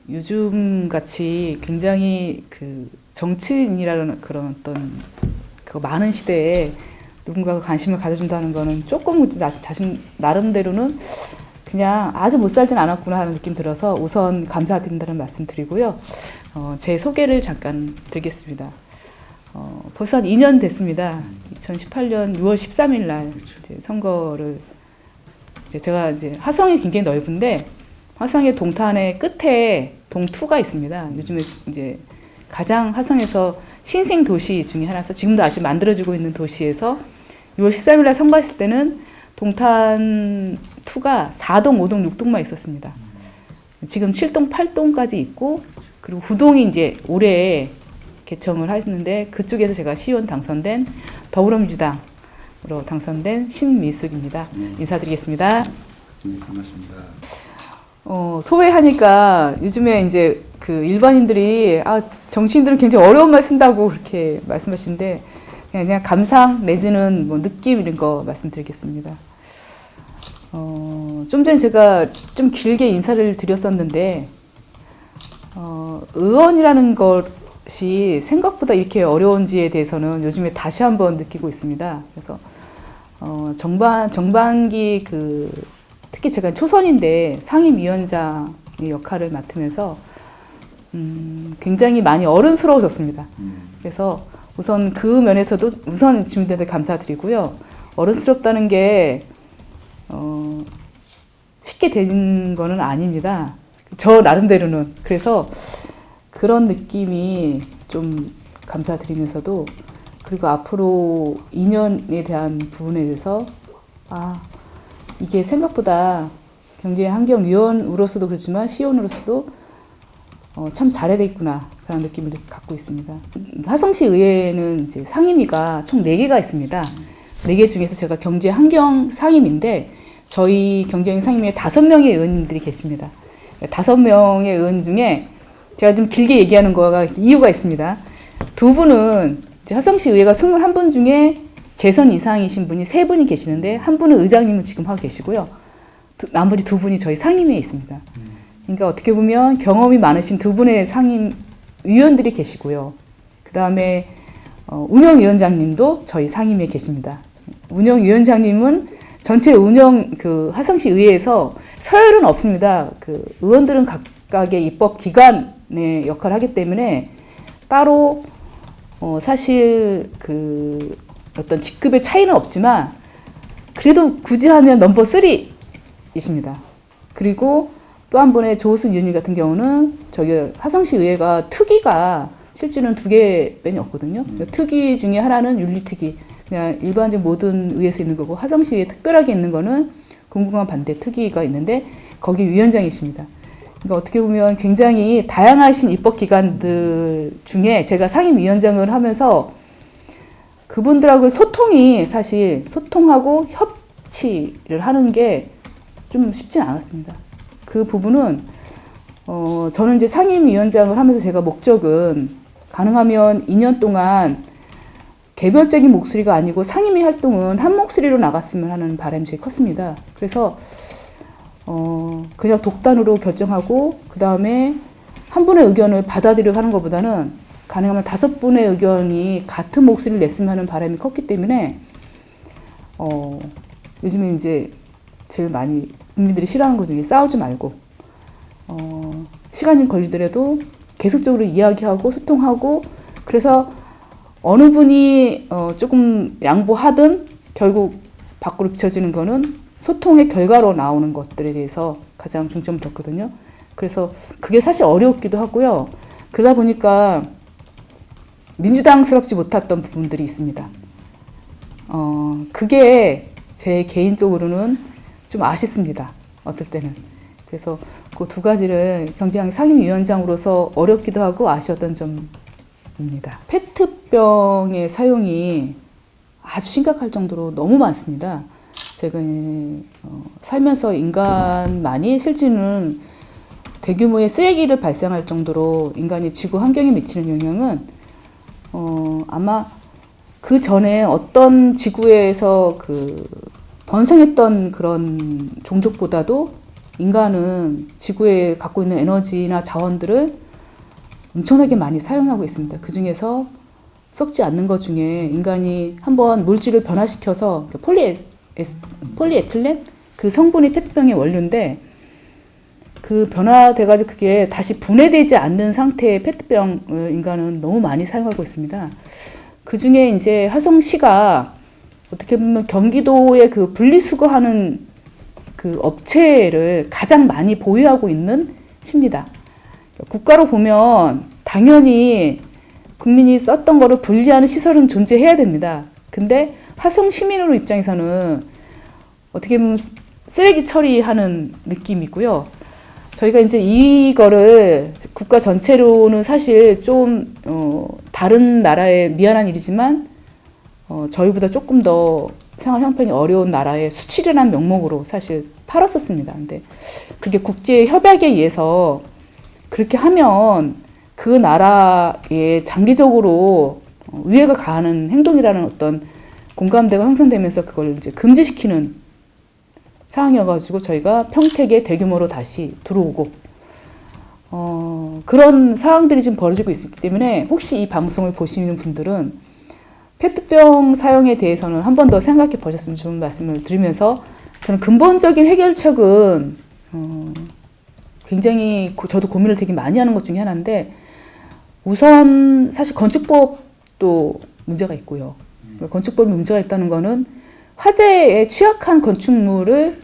요즘 같이 굉장히 그 정치인이라는 그런 어떤 그 많은 시대에 누군가가 관심을 가져준다는 거는 조금 자신 나름대로는 그냥 아주 못 살진 않았구나 하는 느낌 들어서 우선 감사드린다는 말씀 드리고요. 제 소개를 잠깐 드리겠습니다. 벌써 한 2년 됐습니다. 2018년 6월 13일 날 이제 선거를 제가 이제 화성이 굉장히 넓은데 화성의 동탄의 끝에 동투가 있습니다. 요즘에 이제 가장 화성에서 신생 도시 중에 하나서 지금도 아직 만들어지고 있는 도시에서 6월 13일 날 선거했을 때는 동탄 2가 4동, 5동, 6동만 있었습니다. 지금 7동, 8동까지 있고 그리고 9동이 이제 올해 개청을 했는데 그쪽에서 제가 시의원 당선된 더불어민주당으로 당선된 신미숙입니다. 인사드리겠습니다. 네, 반갑습니다. 소외하니까 요즘에 이제 그 일반인들이 정치인들은 굉장히 어려운 말 쓴다고 그렇게 말씀하시는데 그냥 감상 내지는 뭐 느낌 이런 거 말씀드리겠습니다. 좀 전에 제가 좀 길게 인사를 드렸었는데 의원이라는 것이 생각보다 이렇게 어려운지에 대해서는 요즘에 다시 한번 느끼고 있습니다. 그래서 정반기 특히 제가 초선인데 상임위원장의 역할을 맡으면서 굉장히 많이 어른스러워졌습니다. 그래서 우선 그 면에서도 우선 주민들한테 감사드리고요. 어른스럽다는 게 쉽게 된 거는 아닙니다. 저 나름대로는. 그래서 그런 느낌이 좀 감사드리면서도 그리고 앞으로 2년에 대한 부분에 대해서 이게 생각보다 경제환경위원으로서도 그렇지만 시의원으로서도 참 잘해야 되겠구나 그런 느낌을 갖고 있습니다. 화성시 의회는 이제 상임위가 총 4개가 있습니다. 4개 중에서 제가 경제환경 상임인데 저희 경제환경 상임위에 5명의 의원님들이 계십니다. 5명의 의원 중에 제가 좀 길게 얘기하는 거가 이유가 있습니다. 2분은 이제 화성시 의회가 21분 중에 재선 이상이신 분이 3분이 계시는데 한 분은 의장님은 지금 하고 계시고요. 나머지 2분이 저희 상임위에 있습니다. 그러니까 어떻게 보면 경험이 많으신 2분의 상임위원들이 계시고요. 그 다음에 운영위원장님도 저희 상임위에 계십니다. 운영위원장님은 전체 운영 화성시 의회에서 서열은 없습니다. 의원들은 각각의 입법기관의 역할을 하기 때문에 따로 사실 어떤 직급의 차이는 없지만 그래도 굳이 하면 넘버 3이십니다. 그리고 또 한 분의 조우순 위원님 같은 경우는 저기 화성시 의회가 특위가 실제는 2개밖에 없거든요. 특위 중에 하나는 윤리특위, 그냥 일반적인 모든 의회에서 있는 거고 화성시에 특별하게 있는 거는 공공한 반대 특위가 있는데 거기 위원장이십니다. 그러니까 어떻게 보면 굉장히 다양하신 입법기관들 중에 제가 상임위원장을 하면서 그분들하고 소통이 사실 소통하고 협치를 하는 게 좀 쉽지 않았습니다. 그 부분은 저는 이제 상임위원장을 하면서 제가 목적은 가능하면 2년 동안 개별적인 목소리가 아니고 상임위 활동은 한 목소리로 나갔으면 하는 바람이 제일 컸습니다. 그래서 그냥 독단으로 결정하고 그 다음에 한 분의 의견을 받아들여 하는 것보다는 가능하면 5분의 의견이 같은 목소리를 냈으면 하는 바람이 컸기 때문에 요즘에 이제 제일 많이 국민들이 싫어하는 것 중에 싸우지 말고 시간이 걸리더라도 계속적으로 이야기하고 소통하고 그래서 어느 분이 조금 양보하든 결국 밖으로 비춰지는 거는 소통의 결과로 나오는 것들에 대해서 가장 중점을 뒀거든요. 그래서 그게 사실 어렵기도 하고요. 그러다 보니까 민주당스럽지 못했던 부분들이 있습니다. 그게 제 개인적으로는 좀 아쉽습니다. 어떨 때는. 그래서 그 2가지를 경제환경 상임위원장으로서 어렵기도 하고 아쉬웠던 점입니다. 페트병의 사용이 아주 심각할 정도로 너무 많습니다. 제가 살면서 인간만이 실제는 대규모의 쓰레기를 발생할 정도로 인간이 지구 환경에 미치는 영향은 아마 그 전에 어떤 지구에서 번성했던 그런 종족보다도 인간은 지구에 갖고 있는 에너지나 자원들을 엄청나게 많이 사용하고 있습니다. 그 중에서 썩지 않는 것 중에 인간이 한번 물질을 변화시켜서 폴리에틸렌? 그 성분이 페트병의 원료인데 그 변화돼가지고 그게 다시 분해되지 않는 상태의 페트병을 인간은 너무 많이 사용하고 있습니다. 그 중에 이제 화성시가 어떻게 보면 경기도의 그 분리수거하는 그 업체를 가장 많이 보유하고 있는 시입니다. 국가로 보면 당연히 국민이 썼던 거를 분리하는 시설은 존재해야 됩니다. 근데 화성 시민으로 입장에서는 어떻게 보면 쓰레기 처리하는 느낌이고요. 저희가 이제 이거를 국가 전체로는 사실 좀 다른 나라에 미안한 일이지만 저희보다 조금 더 생활 형편이 어려운 나라에 수출이라는 명목으로 사실 팔았었습니다. 근데 그게 국제 협약에 의해서 그렇게 하면 그 나라에 장기적으로 위해가 가하는 행동이라는 어떤 공감대가 형성되면서 그걸 이제 금지시키는 상황이어가지고 저희가 평택에 대규모로 다시 들어오고 그런 상황들이 지금 벌어지고 있기 때문에 혹시 이 방송을 보시는 분들은 페트병 사용에 대해서는 한 번 더 생각해 보셨으면 좋은 말씀을 드리면서 저는 근본적인 해결책은 굉장히 저도 고민을 되게 많이 하는 것 중에 하나인데 우선 사실 건축법도 문제가 있고요. 건축법이 문제가 있다는 거는 화재에 취약한 건축물을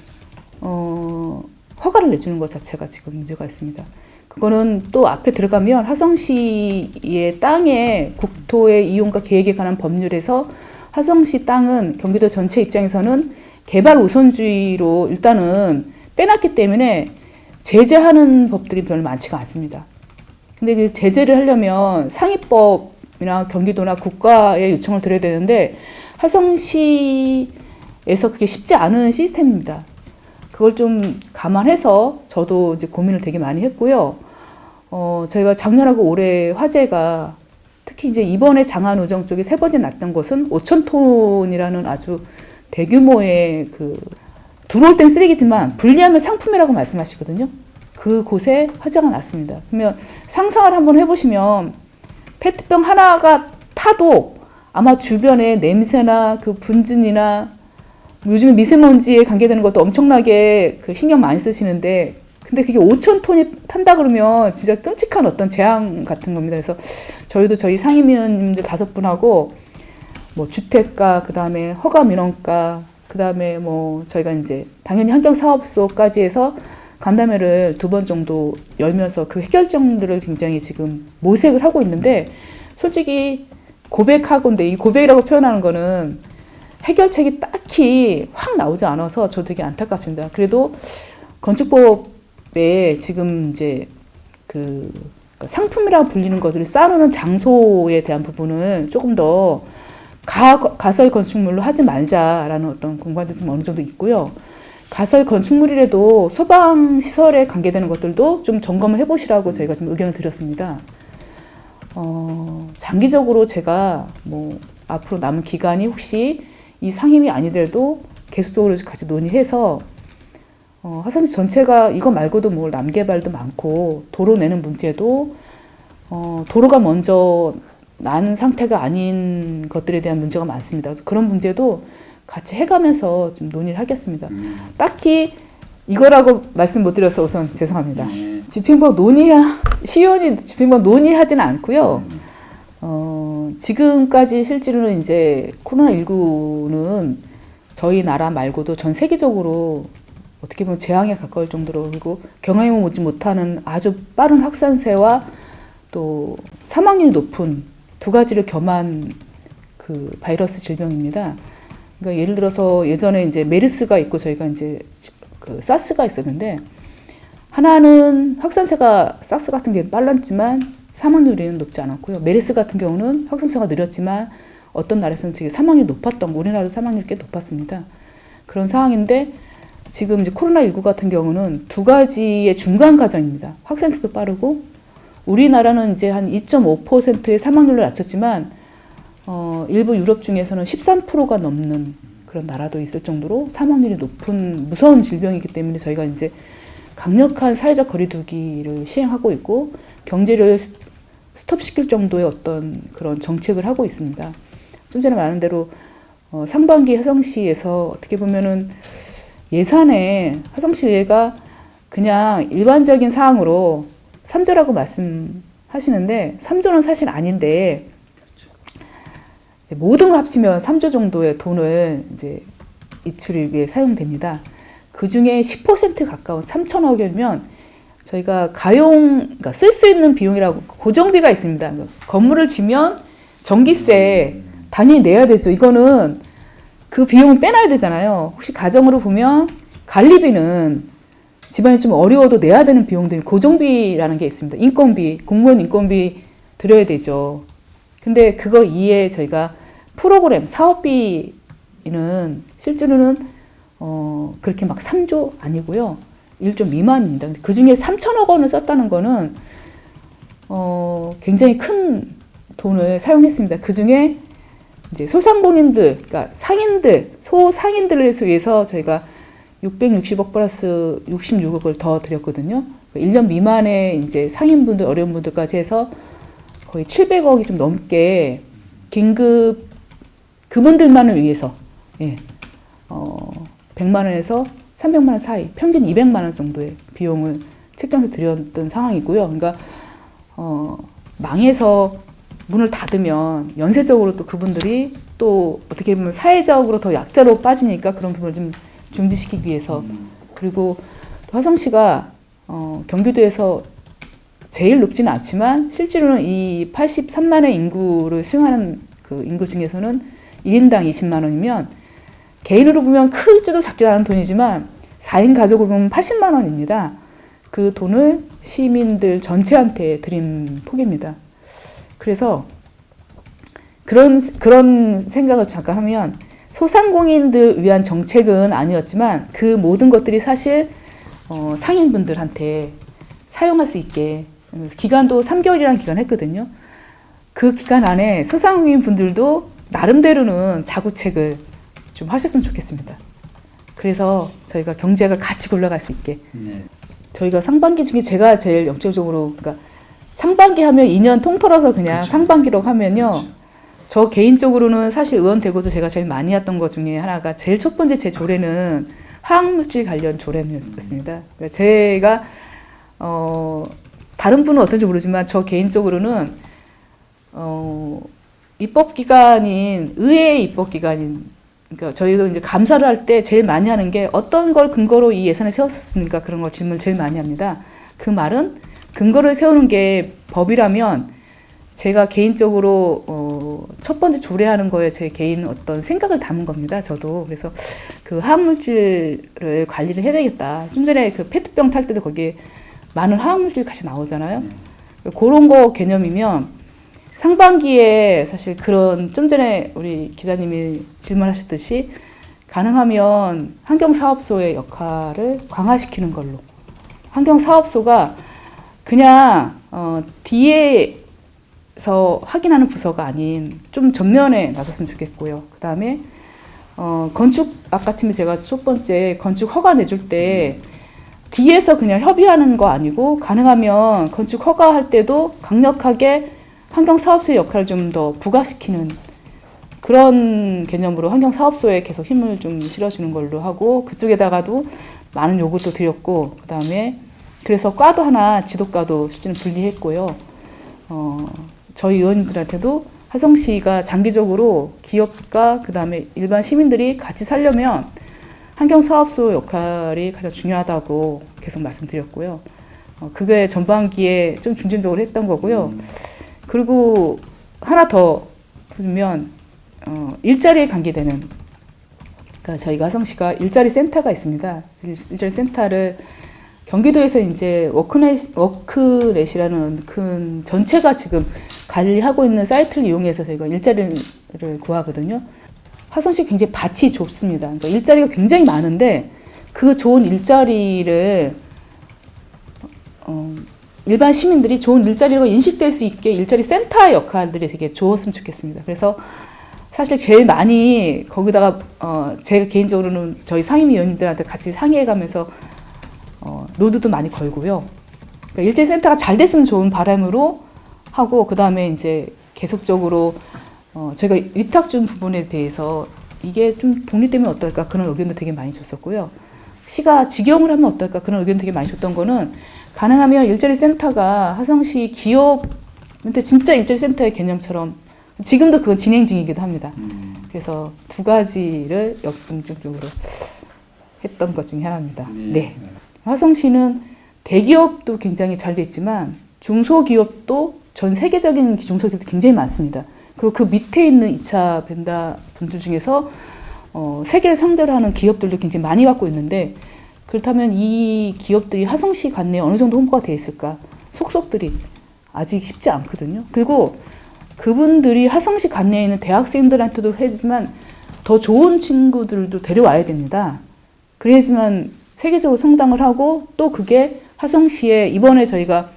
허가를 내주는 것 자체가 지금 문제가 있습니다. 그거는 또 앞에 들어가면 화성시의 땅의 국토의 이용과 계획에 관한 법률에서 화성시 땅은 경기도 전체 입장에서는 개발 우선주의로 일단은 빼놨기 때문에 제재하는 법들이 별로 많지가 않습니다. 근데 그 제재를 하려면 상위법이나 경기도나 국가에 요청을 드려야 되는데 화성시에서 그게 쉽지 않은 시스템입니다. 그걸 좀 감안해서 저도 이제 고민을 되게 많이 했고요. 저희가 작년하고 올해 화재가 특히 이제 이번에 장안우정 쪽에 세 번째 났던 곳은 5,000톤이라는 아주 대규모의 들어올 땐 쓰레기지만 분리하면 상품이라고 말씀하시거든요. 그곳에 화재가 났습니다. 그러면 상상을 한번 해보시면 페트병 하나가 타도 아마 주변에 냄새나 그 분진이나 요즘에 미세먼지에 관계되는 것도 엄청나게 신경 많이 쓰시는데 근데 그게 5,000톤이 탄다 그러면 진짜 끔찍한 어떤 재앙 같은 겁니다. 그래서 저희도 저희 상임위원님들 5분하고 뭐 주택가, 그 다음에 허가민원가, 그 다음에 뭐 저희가 이제 당연히 환경사업소까지 해서 간담회를 2번 정도 열면서 그 해결점들을 굉장히 지금 모색을 하고 있는데 솔직히 고백하건데 이 고백이라고 표현하는 거는 해결책이 딱히 확 나오지 않아서 저 되게 안타깝습니다. 그래도 건축법에 지금 이제 상품이라고 불리는 것들을 쌓아놓는 장소에 대한 부분을 조금 더 가설 건축물로 하지 말자라는 어떤 공간도 좀 어느 정도 있고요. 가설 건축물이라도 소방시설에 관계되는 것들도 좀 점검을 해보시라고 저희가 좀 의견을 드렸습니다. 장기적으로 제가 뭐 앞으로 남은 기간이 혹시 이 상임이 아니더라도 계속적으로 같이 논의해서 화성시 전체가 이거 말고도 뭐 남개발도 많고 도로 내는 문제도 도로가 먼저 난 상태가 아닌 것들에 대한 문제가 많습니다. 그런 문제도 같이 해가면서 좀 논의를 하겠습니다. 딱히 이거라고 말씀 못 드려서 우선 죄송합니다. 집행법 시의원이 집행법 논의하지는 않고요. 지금까지 실제로는 이제 코로나19는 저희 나라 말고도 전 세계적으로 어떻게 보면 재앙에 가까울 정도로 그리고 경험해보지 못하는 아주 빠른 확산세와 또 사망률이 높은 두 가지를 겸한 그 바이러스 질병입니다. 그러니까 예를 들어서 예전에 이제 메르스가 있고 저희가 이제 그 사스가 있었는데 하나는 확산세가 사스 같은 게 빨랐지만 사망률이 높지 않았고요. 메르스 같은 경우는 확산세가 느렸지만 어떤 나라에서는 되게 사망률이 높았던 거, 우리나라도 사망률이 꽤 높았습니다. 그런 상황인데 지금 이제 코로나19 같은 경우는 두 가지의 중간 과정입니다. 확산세도 빠르고 우리나라는 이제 한 2.5%의 사망률을 낮췄지만 일부 유럽 중에서는 13%가 넘는 그런 나라도 있을 정도로 사망률이 높은 무서운 질병이기 때문에 저희가 이제 강력한 사회적 거리두기를 시행하고 있고 경제를 스톱시킬 정도의 어떤 그런 정책을 하고 있습니다. 좀 전에 말한 대로 상반기 화성시에서 어떻게 보면은 예산에 화성시의회가 그냥 일반적인 사항으로 3조라고 말씀하시는데 3조는 사실 아닌데 모든 거 합치면 3조 정도의 돈을 이제 입출을 위해 사용됩니다. 그 중에 10% 가까운 3천억 원이면 저희가 그러니까 쓸 수 있는 비용이라고 고정비가 있습니다. 건물을 지면 전기세 당연히 내야 되죠. 이거는 그 비용을 빼놔야 되잖아요. 혹시 가정으로 보면 관리비는 집안이 좀 어려워도 내야 되는 비용들, 고정비라는 게 있습니다. 인건비, 공무원 인건비 드려야 되죠. 근데 그거 이외에 저희가 프로그램, 사업비는 실제로는 그렇게 막 3조 아니고요. 1조 미만입니다. 근데 그 중에 3천억 원을 썼다는 거는 굉장히 큰 돈을 사용했습니다. 그 중에 이제 소상공인들, 그러니까 상인들, 소상인들을 위해서 저희가 660억 플러스 66억을 더 드렸거든요. 1년 미만의 이제 상인분들, 어려운 분들까지 해서 거의 700억이 좀 넘게 긴급 그분들만을 위해서 100만 원에서 300만 원 사이, 평균 200만 원 정도의 비용을 책정해서 드렸던 상황이고요. 그러니까 망해서 문을 닫으면 연쇄적으로 또 그분들이 또 어떻게 보면 사회적으로 더 약자로 빠지니까 그런 부분을 좀 중지시키기 위해서 그리고 화성시가 경기도에서 제일 높지는 않지만 실제로는 이 83만의 인구를 수용하는 그 인구 중에서는 1인당 20만 원이면 개인으로 보면 크지도 작지도 않은 돈이지만 4인 가족으로 보면 80만 원입니다. 그 돈을 시민들 전체한테 드린 폭입니다. 그래서 그런 생각을 잠깐 하면 소상공인들 위한 정책은 아니었지만 그 모든 것들이 사실 상인분들한테 사용할 수 있게 기간도 3개월이라는 기간을 했거든요. 그 기간 안에 소상공인 분들도 나름대로는 자구책을 좀 하셨으면 좋겠습니다. 그래서 저희가 경제가 같이 올라갈 수 있게 저희가 상반기 중에 제가 제일 역설적으로 그러니까 상반기 하면 2년 통틀어서 그냥 그렇죠. 상반기로 하면요. 그렇죠. 저 개인적으로는 사실 의원 되고도 제가 제일 많이 했던 것 중에 하나가 제일 첫 번째 제 조례는 화학물질 관련 조례였습니다. 그러니까 제가 다른 분은 어떤지 모르지만 저 개인적으로는 입법기관인 의회의 입법기관인 그러니까 저희도 이제 감사를 할 때 제일 많이 하는 게 어떤 걸 근거로 이 예산을 세웠습니까? 그런 거 질문을 제일 많이 합니다. 그 말은 근거를 세우는 게 법이라면 제가 개인적으로 첫 번째 조례하는 거에 제 개인 어떤 생각을 담은 겁니다. 저도 그래서 그 화학물질을 관리를 해야 되겠다. 좀 전에 그 페트병 탈 때도 거기에 많은 화학물질이 같이 나오잖아요. 그런 거 개념이면 상반기에 사실 그런 좀 전에 우리 기자님이 질문하셨듯이 가능하면 환경사업소의 역할을 강화시키는 걸로 환경사업소가 그냥 뒤에서 확인하는 부서가 아닌 좀 전면에 나섰으면 좋겠고요. 그 다음에 건축 아까 제가 첫 번째 건축 허가 내줄 때 뒤에서 그냥 협의하는 거 아니고 가능하면 건축 허가할 때도 강력하게 환경사업소의 역할을 좀 더 부각시키는 그런 개념으로 환경사업소에 계속 힘을 좀 실어주는 걸로 하고 그쪽에다가도 많은 요구도 드렸고 그 다음에 그래서 과도 하나 지도과도 실제는 분리했고요. 저희 의원님들한테도 화성시가 장기적으로 기업과 그 다음에 일반 시민들이 같이 살려면 환경사업소 역할이 가장 중요하다고 계속 말씀드렸고요. 그게 전반기에 좀 중점적으로 했던 거고요. 그리고 하나 더 보면 일자리에 관계되는 그러니까 저희가 화성시가 일자리 센터가 있습니다. 일자리 센터를 경기도에서 이제 워크넷이라는 큰 전체가 지금 관리하고 있는 사이트를 이용해서 저희가 일자리를 구하거든요. 화성시 굉장히 밭이 좁습니다. 그러니까 일자리가 굉장히 많은데 그 좋은 일자리를 일반 시민들이 좋은 일자리가 인식될 수 있게 일자리 센터의 역할들이 되게 좋았으면 좋겠습니다. 그래서 사실 제일 많이 거기다가 제가 개인적으로는 저희 상임위원님들한테 같이 상의해가면서 노드도 많이 걸고요. 그러니까 일자리센터가 잘 됐으면 좋은 바람으로 하고, 그 다음에 이제 계속적으로 저희가 위탁 준 부분에 대해서 이게 좀 독립되면 어떨까 그런 의견도 되게 많이 줬었고요. 시가 직영을 하면 어떨까 그런 의견 되게 많이 줬던 거는, 가능하면 일자리센터가 화성시 기업한테 진짜 일자리센터의 개념처럼, 지금도 그건 진행 중이기도 합니다. 그래서 두 가지를 역동적으로 했던 것 중에 하나입니다. 네. 화성시는 대기업도 굉장히 잘 돼 있지만 중소기업도, 전 세계적인 중소기업도 굉장히 많습니다. 그리고 그 밑에 있는 2차 벤더 분들 중에서 세계를 상대로 하는 기업들도 굉장히 많이 갖고 있는데, 그렇다면 이 기업들이 화성시 관내에 어느 정도 홍보가 돼 있을까? 속속들이 아직 쉽지 않거든요. 그리고 그분들이 화성시 관내에 있는 대학생들한테도 하지만 더 좋은 친구들도 데려와야 됩니다. 그래야지만 세계적으로 성장을 하고, 또 그게 화성시에 이번에 저희가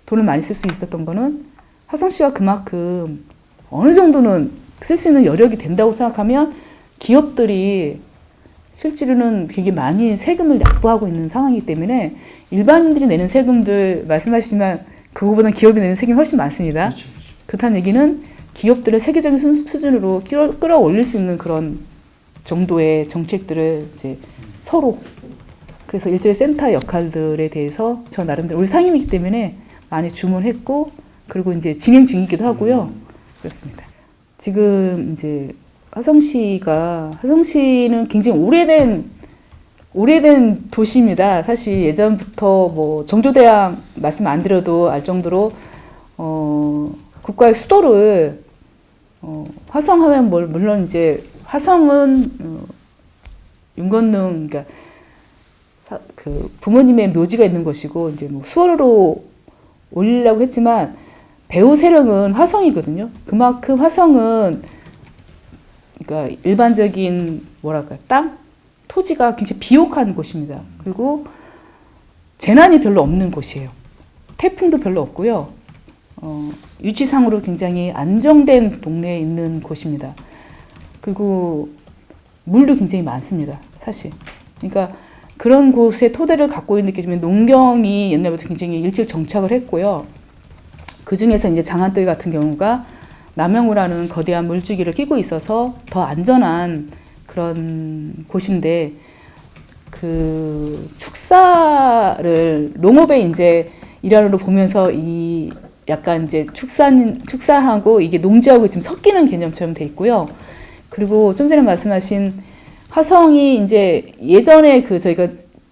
돈을 많이 쓸 수 있었던 거는, 화성시가 그만큼 어느 정도는 쓸 수 있는 여력이 된다고 생각하면 기업들이 실제로는 되게 많이 세금을 납부하고 있는 상황이기 때문에, 일반인들이 내는 세금들 말씀하시지만 그거보다는 기업이 내는 세금이 훨씬 많습니다. 그렇죠. 그렇다는 얘기는 기업들을 세계적인 수준으로 끌어올릴 수 있는 그런 정도의 정책들을 이제 서로, 그래서 일자리 센터 역할들에 대해서 저 나름대로, 우리 상임이기 때문에 많이 주문했고, 그리고 이제 진행 중이기도 하고요. 그렇습니다. 지금 이제 화성시는 굉장히 오래된 도시입니다. 사실 예전부터 뭐 정조대왕 말씀 안 드려도 알 정도로 국가의 수도를 화성하면 물론 이제 화성은 윤건능, 그러니까 그 부모님의 묘지가 있는 것이고, 이제 뭐 수월로 올리려고 했지만 배후 세력은 화성이거든요. 그만큼 화성은, 그러니까 일반적인 뭐랄까 토지가 굉장히 비옥한 곳입니다. 그리고 재난이 별로 없는 곳이에요. 태풍도 별로 없고요. 위치상으로 굉장히 안정된 동네에 있는 곳입니다. 그리고 물도 굉장히 많습니다. 사실. 그러니까 그런 곳에 토대를 갖고 있는 게 농경이 옛날부터 굉장히 일찍 정착을 했고요. 그 중에서 이제 장안뜰 같은 경우가 남영우라는 거대한 물줄기를 끼고 있어서 더 안전한 그런 곳인데, 그 축사를 농업에 이제 일환으로 보면서 이 약간 이제 축사하고 이게 농지하고 지금 섞이는 개념처럼 돼 있고요. 그리고 좀 전에 말씀하신 화성이 이제 예전에 그 저희가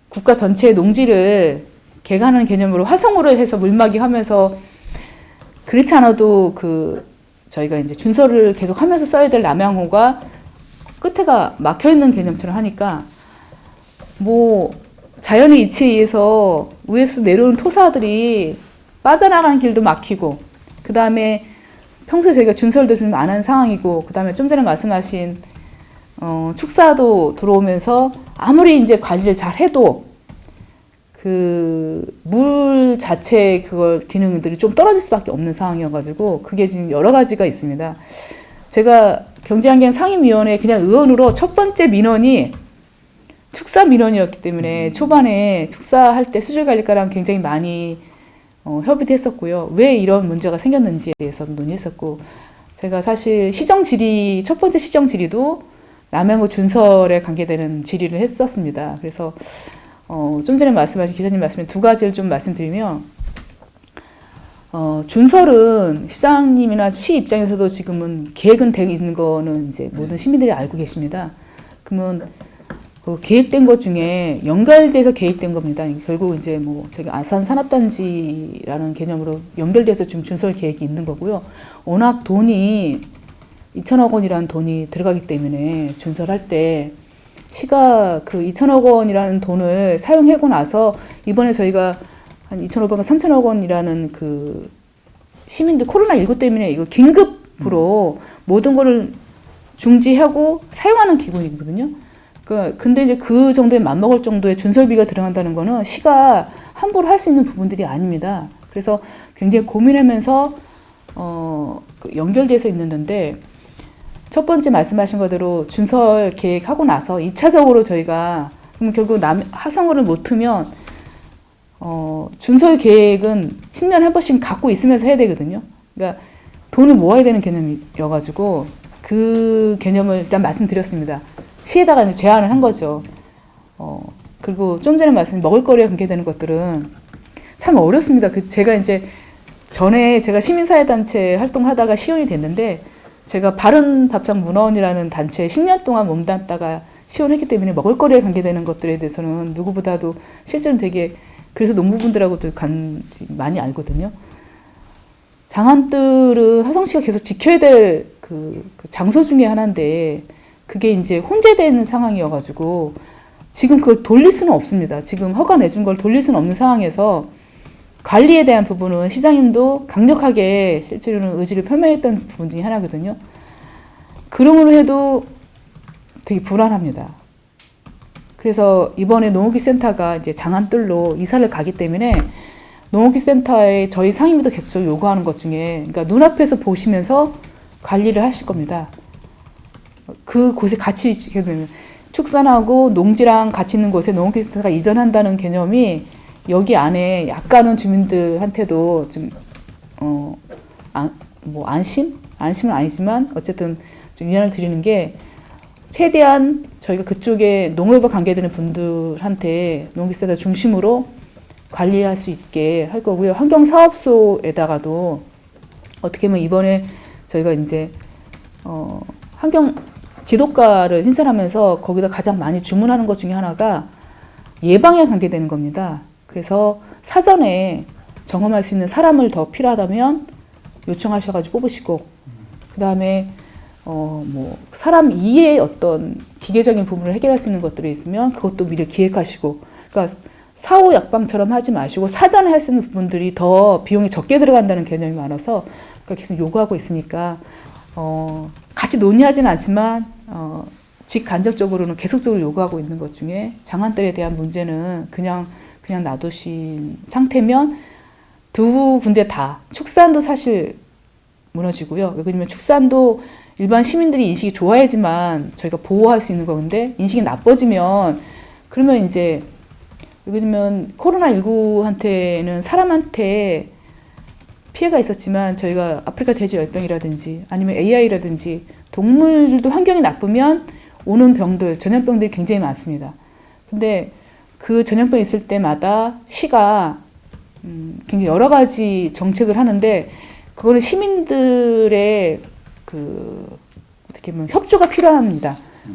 국가 전체의 농지를 개간하는 개념으로 화성으로 해서 물막이 하면서, 그렇지 않아도 그 저희가 이제 준서를 계속 하면서 써야 될 남양호가 끝에가 막혀 있는 개념처럼 하니까, 뭐 자연의 이치에 의해서 위에서 내려오는 토사들이 빠져나가는 길도 막히고, 그 다음에 평소에 저희가 준설도 좀 안 한 상황이고, 그 다음에 좀 전에 말씀하신 축사도 들어오면서 아무리 이제 관리를 잘 해도 그 물 자체 그걸 기능들이 좀 떨어질 수밖에 없는 상황이어가지고, 그게 지금 여러 가지가 있습니다. 제가 경제환경 상임위원회 그냥 의원으로 첫 번째 민원이 축사 민원이었기 때문에 초반에 축사할 때 수질관리과랑 굉장히 많이 협의도 했었고요. 왜 이런 문제가 생겼는지에 대해서 논의했었고, 제가 사실 첫 번째 시정 질의도 남양호 준설에 관계되는 질의를 했었습니다. 그래서 좀 전에 말씀하신 기자님 말씀에 두 가지를 좀 말씀드리면, 준설은 시장님이나 시 입장에서도 지금은 계획은 되어 있는 거는 이제 모든 시민들이 알고 계십니다. 그러면 그 계획된 것 중에 연결돼서 계획된 겁니다. 결국 이제 뭐 저기 아산 산업단지라는 개념으로 연결돼서 지금 준설 계획이 있는 거고요. 워낙 돈이 2천억 원이라는 돈이 들어가기 때문에 준설할 때 시가 그 2천억 원이라는 돈을 사용하고 나서 이번에 저희가 한 2,500원, 3천억 원이라는 그 시민들 코로나19 때문에 이거 긴급으로 모든 거를 중지하고 사용하는 기분이거든요. 근데 이제 그 정도에 맞먹을 정도의 준설비가 들어간다는 거는 시가 함부로 할 수 있는 부분들이 아닙니다. 그래서 굉장히 고민하면서 연결돼서 있는데, 첫 번째 말씀하신 거대로 준설 계획하고 나서 2차적으로 저희가 그럼 결국 화성호를 못 트면 준설 계획은 10년에 한 번씩 갖고 있으면서 해야 되거든요. 그러니까 돈을 모아야 되는 개념이어가지고 그 개념을 일단 말씀드렸습니다. 시에다가 이제 제안을 한 거죠. 그리고 좀 전에 말씀 먹을거리와 관계되는 것들은 참 어렵습니다. 제가 이제 전에 제가 시민사회단체 활동하다가 시원이 됐는데 제가 바른밥상문화원이라는 단체에 10년 동안 몸담다가 시원했기 때문에 먹을거리에 관계되는 것들에 대해서는 누구보다도 실제로 되게 그래서 농부분들하고도 많이 알거든요. 장안뜰은 화성시가 계속 지켜야 될 그 장소 중에 하나인데 그게 이제 혼재되는 상황이어가지고 지금 그걸 돌릴 수는 없습니다. 지금 허가 내준 걸 돌릴 수는 없는 상황에서 관리에 대한 부분은 시장님도 강력하게 실제로는 의지를 표명했던 부분 중에 하나거든요. 그러므로 해도 되게 불안합니다. 그래서 이번에 농업기센터가 이제 장안뜰로 이사를 가기 때문에 농업기센터에 저희 상임위도 계속 요구하는 것 중에 그러니까 눈앞에서 보시면서 관리를 하실 겁니다. 그곳에 같이 축산하고 농지랑 같이 있는 곳에 농업기센터가 이전한다는 개념이 여기 안에 약간은 주민들한테도 좀 안심은 아니지만 어쨌든 좀 위안을 드리는 게 최대한 저희가 그쪽에 농업과 관계되는 분들한테 농업기센터 중심으로 관리할 수 있게 할 거고요. 환경사업소에다가도 어떻게 보면 이번에 저희가 이제 환경 지도과를 신설하면서 거기다 가장 많이 주문하는 것 중에 하나가 예방에 관계되는 겁니다. 그래서 사전에 점검할 수 있는 사람을 더 필요하다면 요청하셔가지고 뽑으시고 그 다음에 사람 이외의 어떤 기계적인 부분을 해결할 수 있는 것들이 있으면 그것도 미리 기획하시고 그러니까 사후 약방처럼 하지 마시고 사전에 할 수 있는 부분들이 더 비용이 적게 들어간다는 개념이 많아서 계속 요구하고 있으니까 같이 논의하지는 않지만 직간접적으로는 계속적으로 요구하고 있는 것 중에 장안뜰에 대한 문제는 그냥 놔두신 상태면 두 군데 다 축산도 사실 무너지고요. 왜냐면 축산도 일반 시민들이 인식이 좋아야지만 저희가 보호할 수 있는 건데 인식이 나빠지면 그러면 이제 예를 들면 코로나19한테는 사람한테 피해가 있었지만 저희가 아프리카 돼지 열병이라든지 아니면 AI라든지 동물들도 환경이 나쁘면 오는 병들, 전염병들이 굉장히 많습니다. 근데 그 전염병이 있을 때마다 시가 굉장히 여러 가지 정책을 하는데 그거는 시민들의 어떻게 보면 협조가 필요합니다.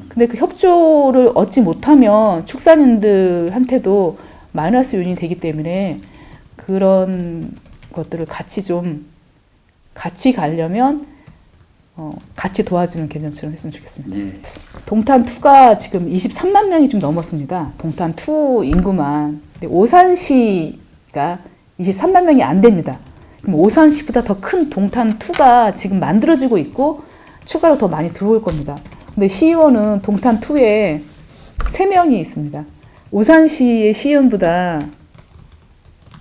근데 그 협조를 얻지 못하면 축산인들한테도 마이너스 요인이 되기 때문에 그런 것들을 같이 가려면 같이 도와주는 개념처럼 했으면 좋겠습니다. 네. 동탄2가 지금 23만 명이 좀 넘었습니다. 동탄2 인구만. 근데 오산시가 23만 명이 안 됩니다. 그럼 오산시보다 더 큰 동탄2가 지금 만들어지고 있고 추가로 더 많이 들어올 겁니다. 근데 시의원은 동탄2에 3명이 있습니다. 오산시의 시의원보다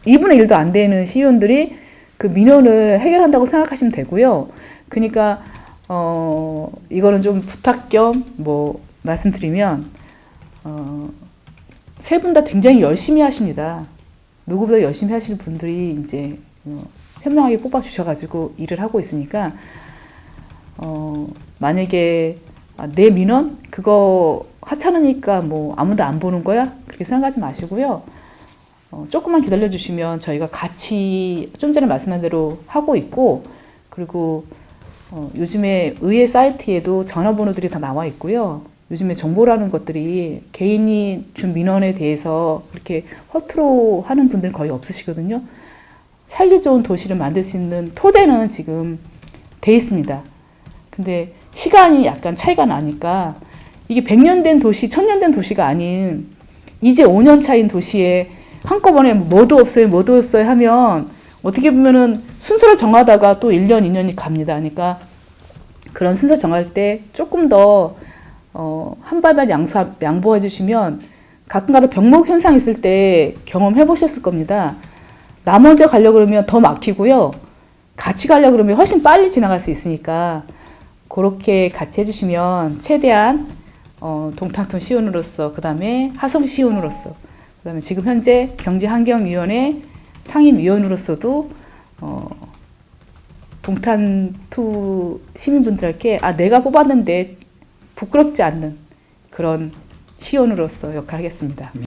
2분의 1도 안 되는 시의원들이 그 민원을 해결한다고 생각하시면 되고요. 그러니까 이거는 좀 부탁 겸 말씀드리면 세 분 다 굉장히 열심히 하십니다. 누구보다 열심히 하시는 분들이 이제 현명하게 뽑아주셔가지고 일을 하고 있으니까 만약에 내 민원 그거 하찮으니까 아무도 안 보는 거야 그렇게 생각하지 마시고요. 조금만 기다려 주시면 저희가 같이 좀 전에 말씀한 대로 하고 있고 그리고 요즘에 의회 사이트에도 전화번호들이 다 나와 있고요. 요즘에 정보라는 것들이 개인이 준 민원에 대해서 그렇게 허투루 하는 분들은 거의 없으시거든요. 살기 좋은 도시를 만들 수 있는 토대는 지금 돼 있습니다. 근데 시간이 약간 차이가 나니까 이게 100년 된 도시, 1000년 된 도시가 아닌 이제 5년 차인 도시에 한꺼번에 뭐도 없어요 하면 어떻게 보면은 순서를 정하다가 또 1년, 2년이 갑니다. 그러니까 그런 순서 정할 때 조금 더 한 발만 양보해 주시면 가끔가다 병목 현상 있을 때 경험해 보셨을 겁니다. 나 먼저 가려고 그러면 더 막히고요. 같이 가려고 그러면 훨씬 빨리 지나갈 수 있으니까 그렇게 같이 해주시면 최대한 동탄 시의원으로서 그 다음에 하성 시의원으로서 그다음에 지금 현재 경제환경위원회 상임위원으로서도 동탄2 시민분들께 내가 뽑았는데 부끄럽지 않는 그런 시의원으로서 역할하겠습니다.